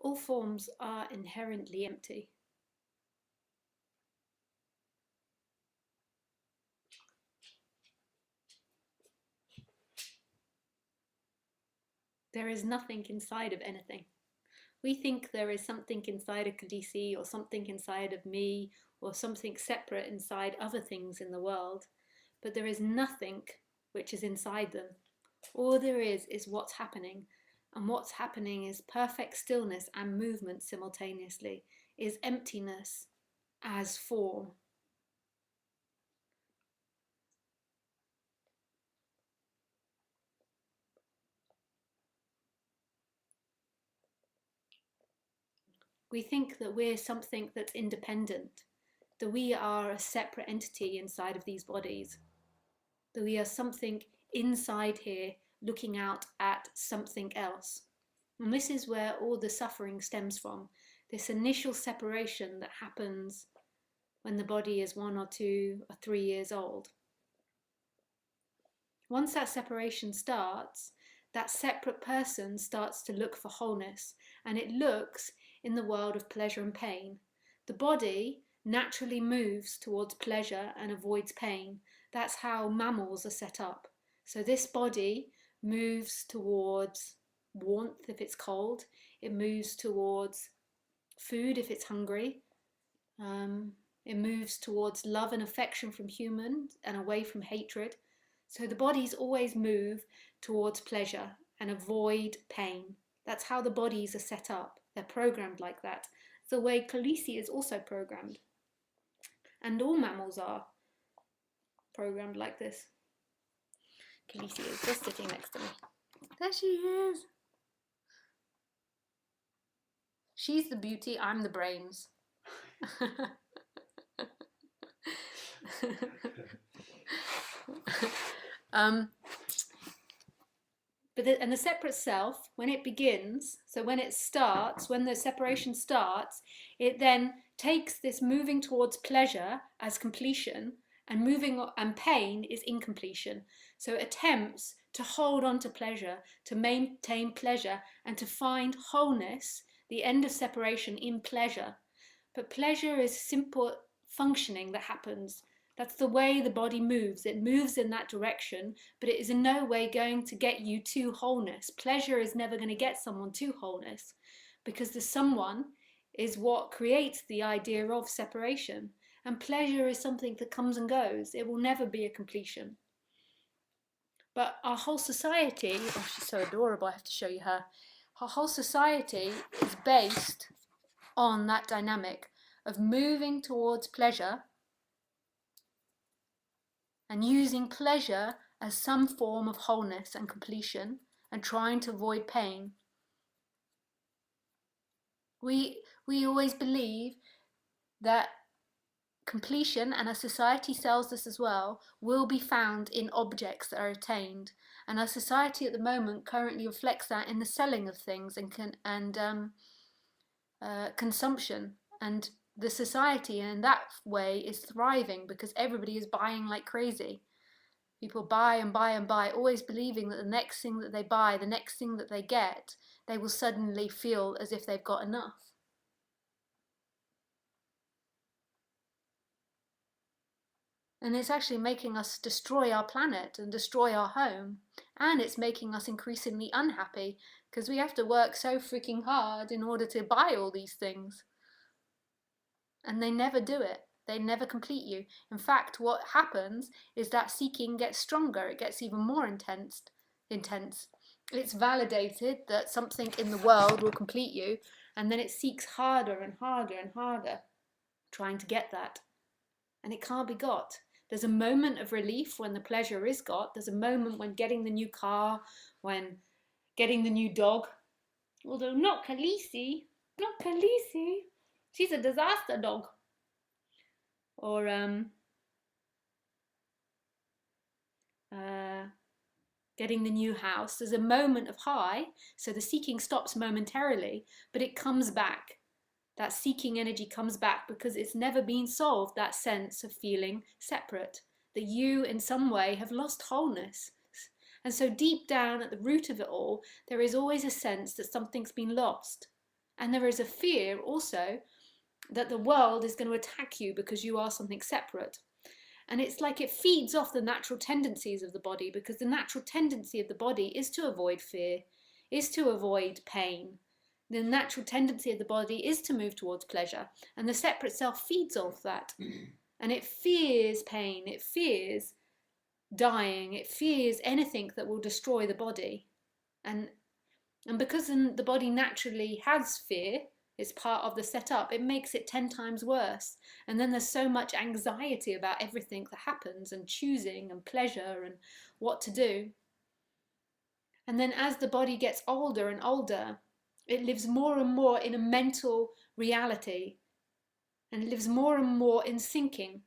All forms are inherently empty. There is nothing inside of anything. We think there is something inside of Khaleesi or something inside of me or something separate inside other things in the world, but there is nothing which is inside them. All there is what's happening, and what's happening is perfect stillness and movement simultaneously, is emptiness as form. We think that we're something that's independent, that we are a separate entity inside of these bodies, that we are something inside here looking out at something else. And this is where all the suffering stems from, this initial separation that happens when the body is 1 or 2 or 3 years old. Once that separation starts, that separate person starts to look for wholeness, and it looks in the world of pleasure and pain. The body naturally moves towards pleasure and avoids pain. That's how mammals are set up. So this body moves towards warmth if it's cold, it moves towards food if it's hungry, it moves towards love and affection from humans and away from hatred. So the bodies always move towards pleasure and avoid pain. That's how the bodies are set up. They're programmed like that. It's the way Khaleesi is also programmed. And all mammals are programmed like this. Khaleesi is just sitting next to me. There she is. She's the beauty, I'm the brains. And the separate self, when it begins, so when it starts, when the separation starts, it then takes this moving towards pleasure as completion, and pain is incompletion. So it attempts to hold on to pleasure, to maintain pleasure, and to find wholeness, the end of separation, in pleasure. But pleasure is simple functioning that happens. That's the way the body moves. It moves in that direction, but it is in no way going to get you to wholeness. Pleasure is never going to get someone to wholeness, because the someone is what creates the idea of separation. And pleasure is something that comes and goes. It will never be a completion. But our whole society, oh, she's so adorable, I have to show you her. Our whole society is based on that dynamic of moving towards pleasure and using pleasure as some form of wholeness and completion, and trying to avoid pain. We always believe that completion, and our society sells this as well, will be found in objects that are attained. And our society at the moment currently reflects that in the selling of things and consumption. And the society in that way is thriving because everybody is buying like crazy. People buy and buy and buy, always believing that the next thing that they buy, the next thing that they get, they will suddenly feel as if they've got enough. And it's actually making us destroy our planet and destroy our home. And it's making us increasingly unhappy because we have to work so freaking hard in order to buy all these things. And they never do it. They never complete you. In fact, what happens is that seeking gets stronger. It gets even more intense. It's validated that something in the world will complete you, and then it seeks harder and harder and harder, trying to get that. And it can't be got. There's a moment of relief when the pleasure is got. There's a moment when getting the new car, when getting the new dog. Although not Khaleesi. She's a disaster dog. Or getting the new house. There's a moment of high, so the seeking stops momentarily, but it comes back. That seeking energy comes back because it's never been solved, that sense of feeling separate, that you in some way have lost wholeness. And so deep down at the root of it all, there is always a sense that something's been lost. And there is a fear also that the world is going to attack you because you are something separate. And it's like it feeds off the natural tendencies of the body, because the natural tendency of the body is to avoid fear, is to avoid pain. The natural tendency of the body is to move towards pleasure. And the separate self feeds off that. And it fears pain, it fears dying, it fears anything that will destroy the body. And because the body naturally has fear, it's part of the setup, it makes it 10 times worse. And then there's so much anxiety about everything that happens, and choosing and pleasure and what to do. And then as the body gets older and older, it lives more and more in a mental reality, and it lives more and more in thinking.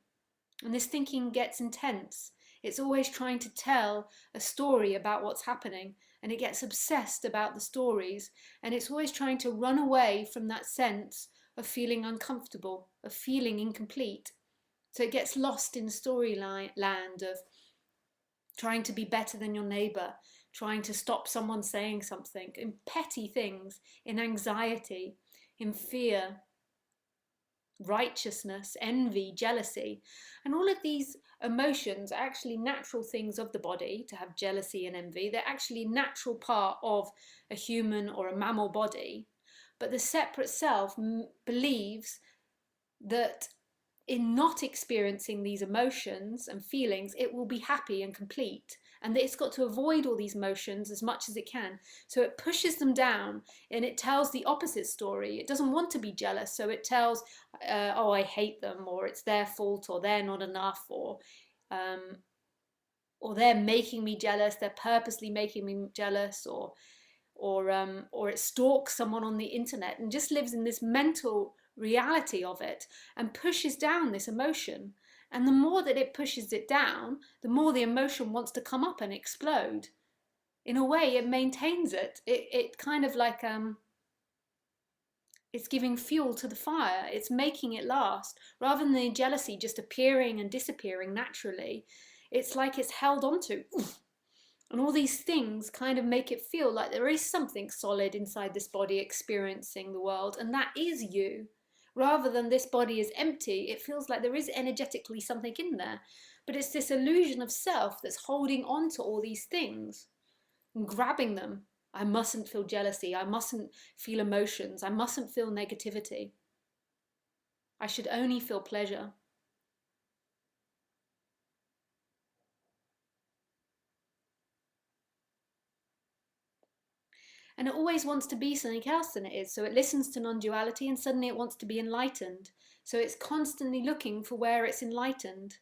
And this thinking gets intense. It's always trying to tell a story about what's happening, and it gets obsessed about the stories, and it's always trying to run away from that sense of feeling uncomfortable, of feeling incomplete. So it gets lost in storyline land of trying to be better than your neighbor, trying to stop someone saying something, in petty things, in anxiety, in fear, righteousness, envy, jealousy. And all of these emotions are actually natural things of the body. To have jealousy and envy, they're actually natural part of a human or a mammal body. But the separate self believes that in not experiencing these emotions and feelings, it will be happy and complete, and that it's got to avoid all these emotions as much as it can. So it pushes them down, and it tells the opposite story. It doesn't want to be jealous, so it tells, oh, I hate them, or it's their fault, or they're not enough, or they're making me jealous, they're purposely making me jealous, or it stalks someone on the internet and just lives in this mental reality of it and pushes down this emotion. And the more that it pushes it down, the more the emotion wants to come up and explode. In a way, it maintains it. It kind of like it's giving fuel to the fire. It's making it last. Rather than the jealousy just appearing and disappearing naturally, it's like it's held onto. And all these things kind of make it feel like there is something solid inside this body experiencing the world, and that is you. Rather than this body is empty, it feels like there is energetically something in there. But it's this illusion of self that's holding on to all these things and grabbing them. I mustn't feel jealousy. I mustn't feel emotions. I mustn't feel negativity. I should only feel pleasure. And it always wants to be something else than it is. So it listens to non-duality and suddenly it wants to be enlightened. So it's constantly looking for where it's enlightened.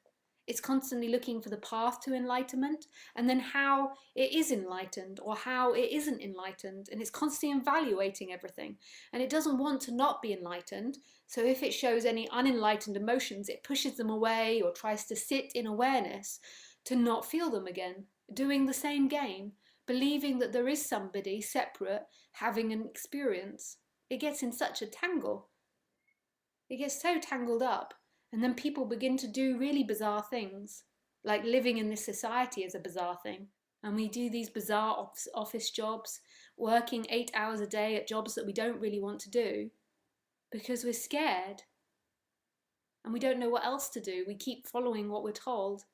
It's constantly looking for the path to enlightenment, and then how it is enlightened or how it isn't enlightened. And it's constantly evaluating everything. And it doesn't want to not be enlightened. So if it shows any unenlightened emotions, it pushes them away or tries to sit in awareness to not feel them again, doing the same game, believing that there is somebody separate having an experience. It gets in such a tangle. It gets so tangled up. And then people begin to do really bizarre things, like living in this society is a bizarre thing. And we do these bizarre office jobs, working 8 hours a day at jobs that we don't really want to do because we're scared and we don't know what else to do. We keep following what we're told.